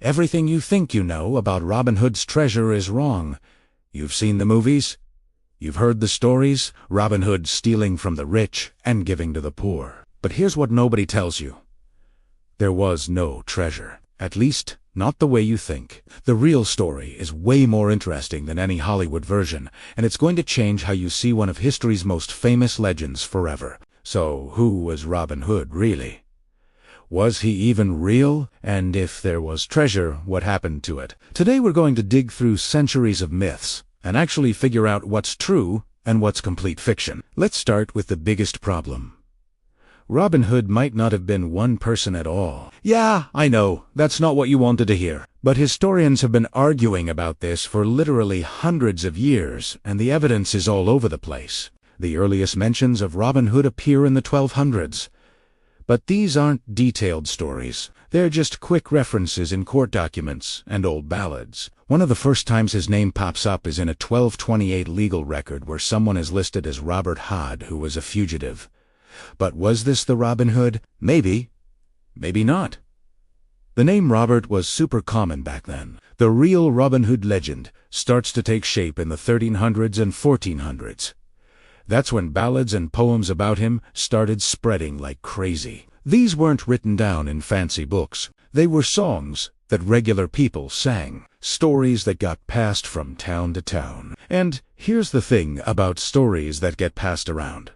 Everything you think you know about Robin Hood's treasure is wrong. You've seen the movies. You've heard the stories, Robin Hood stealing from the rich and giving to the poor. But here's what nobody tells you. There was no treasure. At least, not the way you think. The real story is way more interesting than any Hollywood version, and it's going to change how you see one of history's most famous legends forever. So, who was Robin Hood, really? Was he even real? And if there was treasure, what happened to it? Today we're going to dig through centuries of myths and actually figure out what's true and what's complete fiction. Let's start with the biggest problem. Robin Hood might not have been one person at all. Yeah, I know, that's not what you wanted to hear. But historians have been arguing about this for literally hundreds of years, and the evidence is all over the place. The earliest mentions of Robin Hood appear in the 1200s. But these aren't detailed stories. They're just quick references in court documents and old ballads. One of the first times his name pops up is in a 1228 legal record where someone is listed as Robert Hood, who was a fugitive. But was this the Robin Hood? Maybe. Maybe not. The name Robert was super common back then. The real Robin Hood legend starts to take shape in the 1300s and 1400s. That's when ballads and poems about him started spreading like crazy. These weren't written down in fancy books. They were songs that regular people sang, stories that got passed from town to town. And here's the thing about stories that get passed around.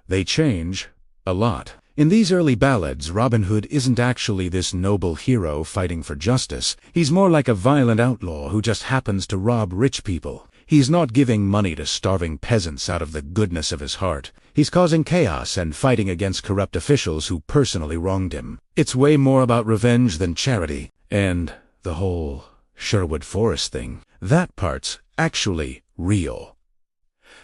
They change a lot. In these early ballads, Robin Hood isn't actually this noble hero fighting for justice. He's more like a violent outlaw who just happens to rob rich people. He's not giving money to starving peasants out of the goodness of his heart. He's causing chaos and fighting against corrupt officials who personally wronged him. It's way more about revenge than charity. And the whole Sherwood Forest thing, that part's actually real.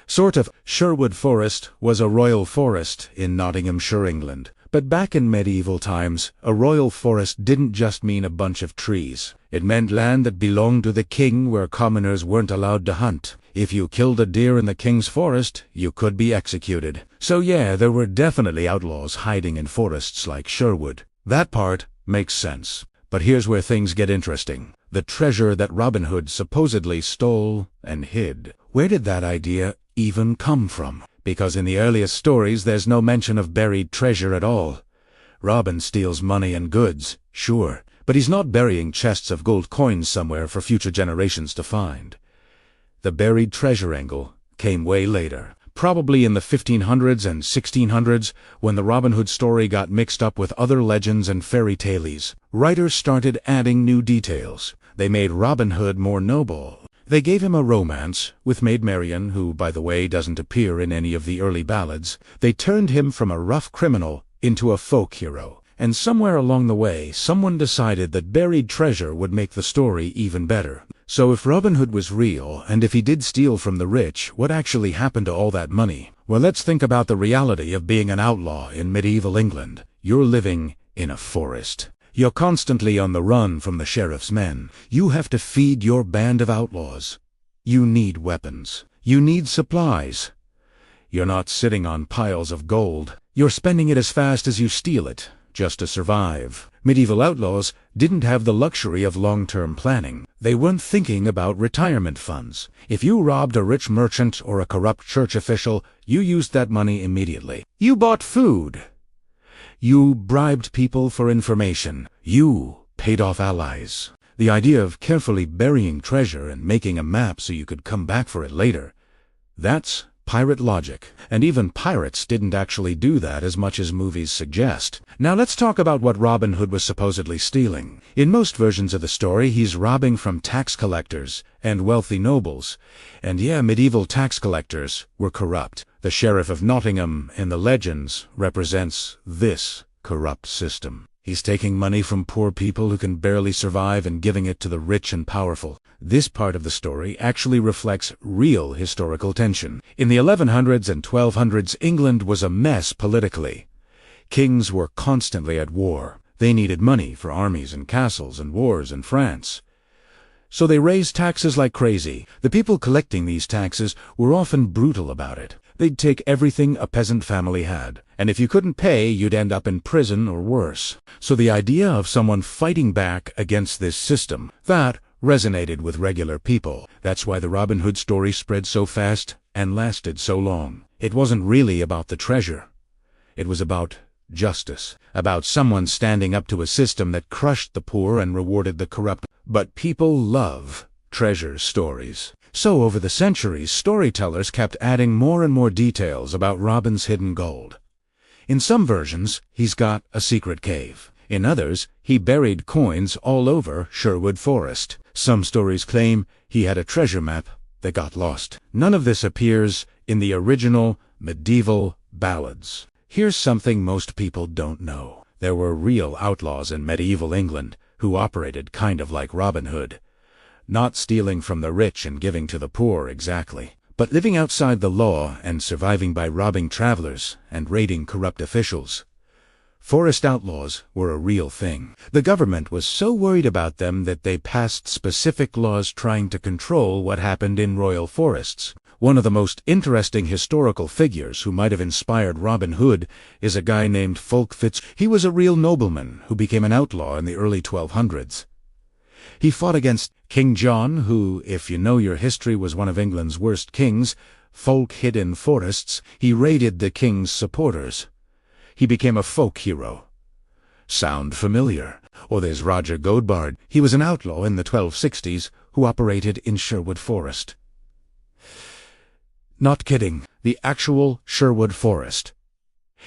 Sort of. Sherwood Forest was a royal forest in Nottinghamshire, England. But back in medieval times, a royal forest didn't just mean a bunch of trees. It meant land that belonged to the king where commoners weren't allowed to hunt. If you killed a deer in the king's forest, you could be executed. So yeah, there were definitely outlaws hiding in forests like Sherwood. That part makes sense. But here's where things get interesting. The treasure that Robin Hood supposedly stole and hid. Where did that idea even come from? Because in the earliest stories there's no mention of buried treasure at all. Robin steals money and goods, sure, but he's not burying chests of gold coins somewhere for future generations to find. The buried treasure angle came way later, probably in the 1500s and 1600s, when the Robin Hood story got mixed up with other legends and fairy tales. Writers started adding new details. They made Robin Hood more noble. They gave him a romance with Maid Marian, who, by the way, doesn't appear in any of the early ballads. They turned him from a rough criminal into a folk hero. And somewhere along the way, someone decided that buried treasure would make the story even better. So if Robin Hood was real, and if he did steal from the rich, what actually happened to all that money? Well, let's think about the reality of being an outlaw in medieval England. You're living in a forest. You're constantly on the run from the sheriff's men. You have to feed your band of outlaws. You need weapons. You need supplies. You're not sitting on piles of gold. You're spending it as fast as you steal it, just to survive. Medieval outlaws didn't have the luxury of long-term planning. They weren't thinking about retirement funds. If you robbed a rich merchant or a corrupt church official, you used that money immediately. You bought food. You bribed people for information. You paid off allies. The idea of carefully burying treasure and making a map so you could come back for it later, that's pirate logic. And even pirates didn't actually do that as much as movies suggest. Now let's talk about what Robin Hood was supposedly stealing. In most versions of the story, he's robbing from tax collectors and wealthy nobles. And yeah, medieval tax collectors were corrupt. The Sheriff of Nottingham in the legends represents this corrupt system. He's taking money from poor people who can barely survive and giving it to the rich and powerful. This part of the story actually reflects real historical tension. In the 1100s and 1200s, England was a mess politically. Kings were constantly at war. They needed money for armies and castles and wars in France. So they raised taxes like crazy. The people collecting these taxes were often brutal about it. They'd take everything a peasant family had And if you couldn't pay, you'd end up in prison or worse. So the idea of someone fighting back against this system, that resonated with regular people. That's why the Robin Hood story spread so fast and lasted so long. It wasn't really about the treasure. It was about justice, about someone standing up to a system that crushed the poor and rewarded the corrupt. But people love treasure stories. So over the centuries, storytellers kept adding more and more details about Robin's hidden gold. In some versions, he's got a secret cave. In others, he buried coins all over Sherwood Forest. Some stories claim he had a treasure map that got lost. None of this appears in the original medieval ballads. Here's something most people don't know. There were real outlaws in medieval England who operated kind of like Robin Hood. Not stealing from the rich and giving to the poor exactly, but living outside the law and surviving by robbing travelers and raiding corrupt officials. Forest outlaws were a real thing. The government was so worried about them that they passed specific laws trying to control what happened in royal forests. One of the most interesting historical figures who might have inspired Robin Hood is a guy named Fulk Fitz. He was a real nobleman who became an outlaw in the early 1200s. He fought against King John, who, if you know your history, was one of England's worst kings. Fulk hid in forests. He raided the king's supporters. He became a folk hero. Sound familiar? Or there's Roger Godebard. He was an outlaw in the 1260s who operated in Sherwood Forest. Not kidding, the actual Sherwood Forest.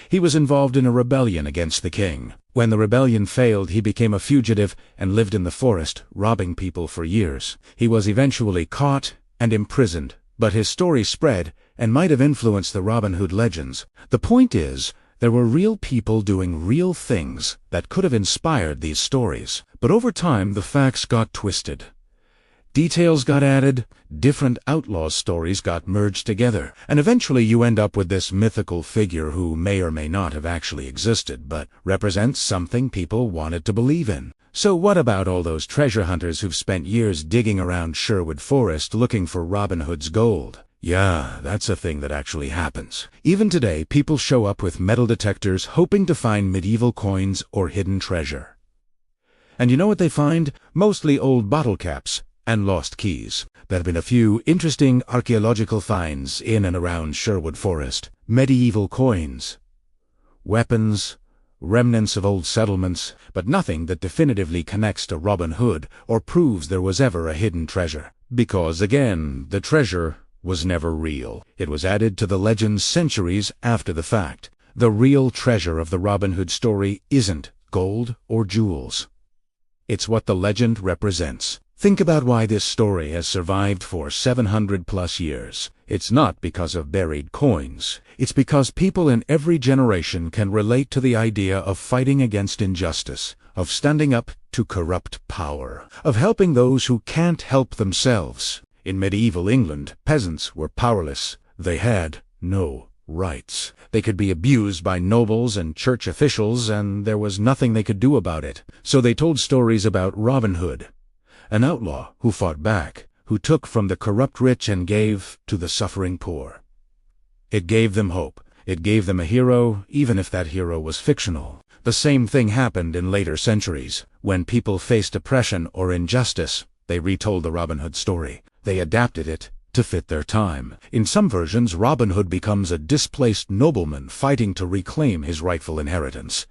He was involved in a rebellion against the king. When the rebellion failed, he became a fugitive and lived in the forest, robbing people for years. He was eventually caught and imprisoned, but his story spread and might have influenced the Robin Hood legends. The point is, there were real people doing real things that could have inspired these stories. But over time, the facts got twisted. Details got added, different outlaw stories got merged together, and eventually you end up with this mythical figure who may or may not have actually existed, but represents something people wanted to believe in. So what about all those treasure hunters who've spent years digging around Sherwood Forest looking for Robin Hood's gold? Yeah, that's a thing that actually happens. Even today, people show up with metal detectors hoping to find medieval coins or hidden treasure. And you know what they find? Mostly old bottle caps and lost keys. There have been a few interesting archaeological finds in and around Sherwood Forest. Medieval coins, weapons, remnants of old settlements, but nothing that definitively connects to Robin Hood or proves there was ever a hidden treasure. Because, again, the treasure was never real. It was added to the legends centuries after the fact. The real treasure of the Robin Hood story isn't gold or jewels. It's what the legend represents. Think about why this story has survived for 700+ years. It's not because of buried coins. It's because people in every generation can relate to the idea of fighting against injustice, of standing up to corrupt power, of helping those who can't help themselves. In medieval England, peasants were powerless. They had no rights. They could be abused by nobles and church officials, and there was nothing they could do about it. So they told stories about Robin Hood, an outlaw who fought back, who took from the corrupt rich and gave to the suffering poor. It gave them hope. It gave them a hero, even if that hero was fictional. The same thing happened in later centuries. When people faced oppression or injustice, they retold the Robin Hood story. They adapted it to fit their time. In some versions, Robin Hood becomes a displaced nobleman fighting to reclaim his rightful inheritance.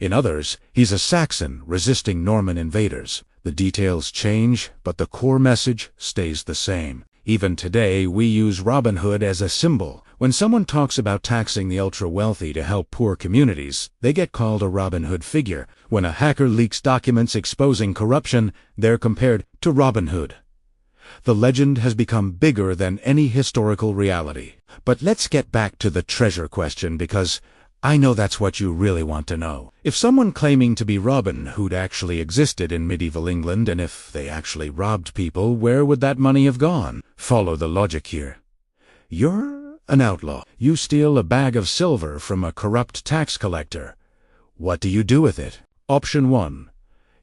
In others, he's a Saxon resisting Norman invaders. The details change, but the core message stays the same. Even today, we use Robin Hood as a symbol. When someone talks about taxing the ultra-wealthy to help poor communities, they get called a Robin Hood figure. When a hacker leaks documents exposing corruption, they're compared to Robin Hood. The legend has become bigger than any historical reality. But let's get back to the treasure question, because I know that's what you really want to know. If someone claiming to be Robin Hood actually existed in medieval England, and if they actually robbed people, where would that money have gone? Follow the logic here. You're an outlaw. You steal a bag of silver from a corrupt tax collector. What do you do with it? Option 1.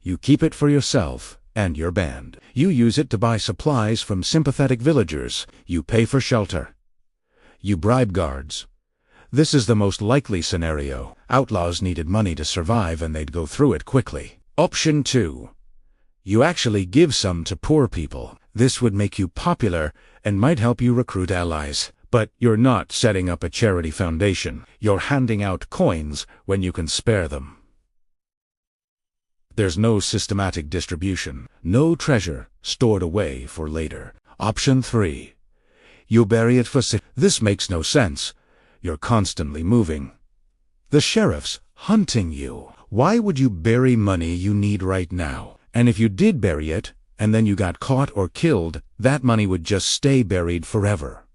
You keep it for yourself and your band. You use it to buy supplies from sympathetic villagers. You pay for shelter. You bribe guards. This is the most likely scenario. Outlaws needed money to survive and they'd go through it quickly. Option 2. You actually give some to poor people. This would make you popular and might help you recruit allies. But you're not setting up a charity foundation. You're handing out coins when you can spare them. There's no systematic distribution. No treasure stored away for later. Option 3. You bury it for This makes no sense. You're constantly moving. The sheriff's hunting you. Why would you bury money you need right now? And if you did bury it, and then you got caught or killed, that money would just stay buried forever.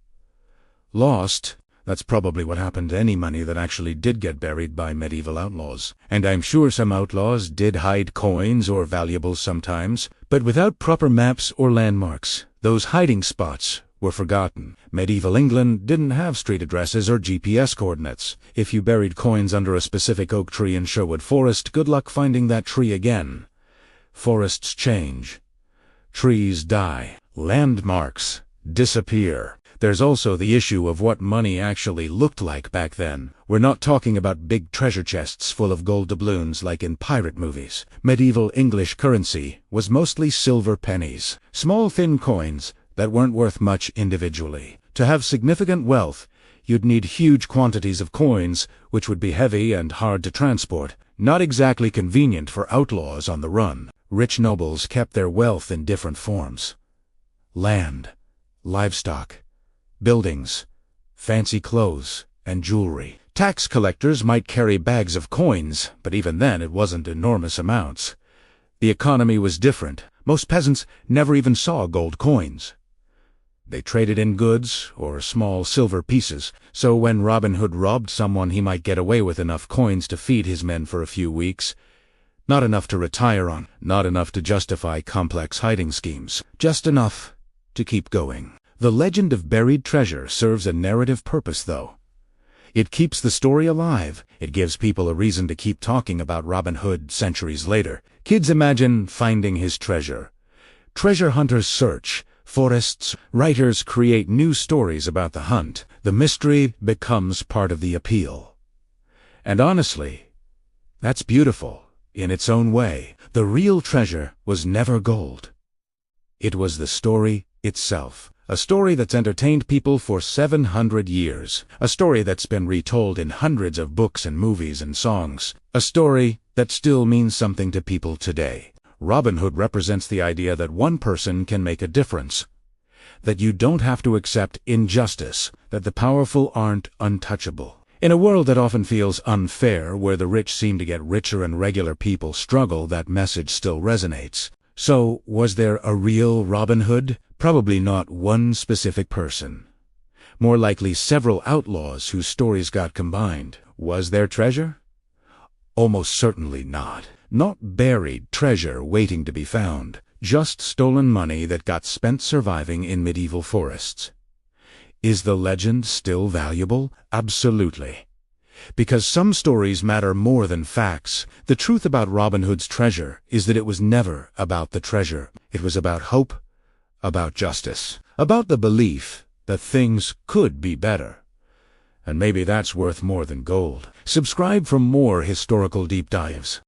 Lost? That's probably what happened to any money that actually did get buried by medieval outlaws. And I'm sure some outlaws did hide coins or valuables sometimes, but without proper maps or landmarks, those hiding spots were forgotten. Medieval England didn't have street addresses or GPS coordinates. If you buried coins under a specific oak tree in Sherwood Forest, good luck finding that tree again. Forests change. Trees die. Landmarks disappear. There's also the issue of what money actually looked like back then. We're not talking about big treasure chests full of gold doubloons like in pirate movies. Medieval English currency was mostly silver pennies, small thin coins that weren't worth much individually. To have significant wealth, you'd need huge quantities of coins, which would be heavy and hard to transport, not exactly convenient for outlaws on the run. Rich nobles kept their wealth in different forms: land, livestock, buildings, fancy clothes, and jewelry. Tax collectors might carry bags of coins, but even then it wasn't enormous amounts. The economy was different. Most peasants never even saw gold coins. They traded in goods or small silver pieces, so when Robin Hood robbed someone, he might get away with enough coins to feed his men for a few weeks. Not enough to retire on, not enough to justify complex hiding schemes, just enough to keep going. The legend of buried treasure serves a narrative purpose, though. It keeps the story alive. It gives people a reason to keep talking about Robin Hood centuries later. Kids imagine finding his treasure. Treasure hunters search. Forests, writers create new stories about the hunt. The mystery becomes part of the appeal. And honestly, that's beautiful in its own way. The real treasure was never gold. It was the story itself. A story that's entertained people for 700 years. A story that's been retold in hundreds of books and movies and songs. A story that still means something to people today. Robin Hood represents the idea that one person can make a difference. That you don't have to accept injustice. That the powerful aren't untouchable. In a world that often feels unfair, where the rich seem to get richer and regular people struggle, that message still resonates. So, was there a real Robin Hood? Probably not one specific person. More likely several outlaws whose stories got combined. Was there treasure? Almost certainly not. Not buried treasure waiting to be found. Just stolen money that got spent surviving in medieval forests. Is the legend still valuable? Absolutely. Because some stories matter more than facts. The truth about Robin Hood's treasure is that it was never about the treasure. It was about hope, about justice, about the belief that things could be better. And maybe that's worth more than gold. Subscribe for more historical deep dives.